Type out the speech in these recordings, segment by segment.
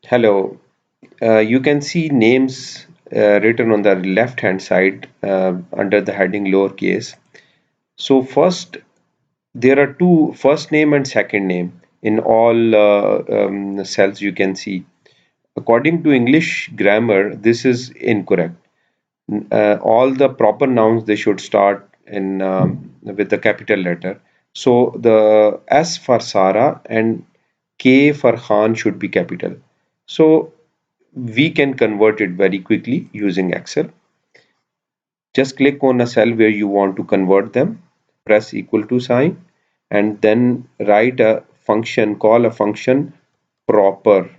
Hello. You can see names written on the left hand side under the heading lowercase. So first there are two first name and second name in all cells you can see. According to English grammar, this is incorrect. All the proper nouns they should start in with the capital letter. So the S for Sarah and K for Khan should be capital. So we can convert it very quickly using Excel. Just click on a cell where you want to convert them, press equal to sign, and then write a function, call a function proper,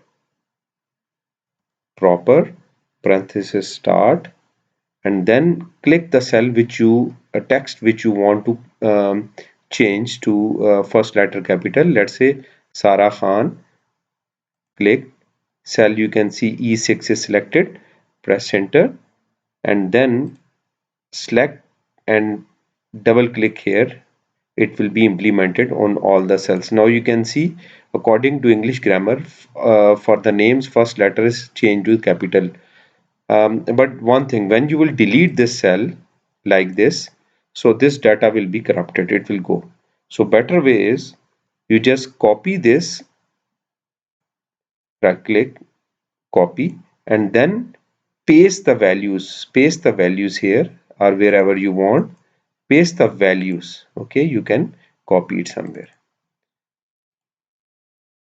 proper, parenthesis start, and then click the cell which you, a text which you want to change to first letter capital. Let's say Sarah Khan. Click cell, you can see E6 is selected, press enter, and then select and double click here. It will be implemented on all the cells. Now you can see according to English grammar, for the names first letter is changed to capital. But one thing, when you will delete this cell like this, so this data will be corrupted, it will go. So better way is you just copy this, right click, copy, and then paste the values here or wherever you want, paste the values. Okay, you can copy it somewhere.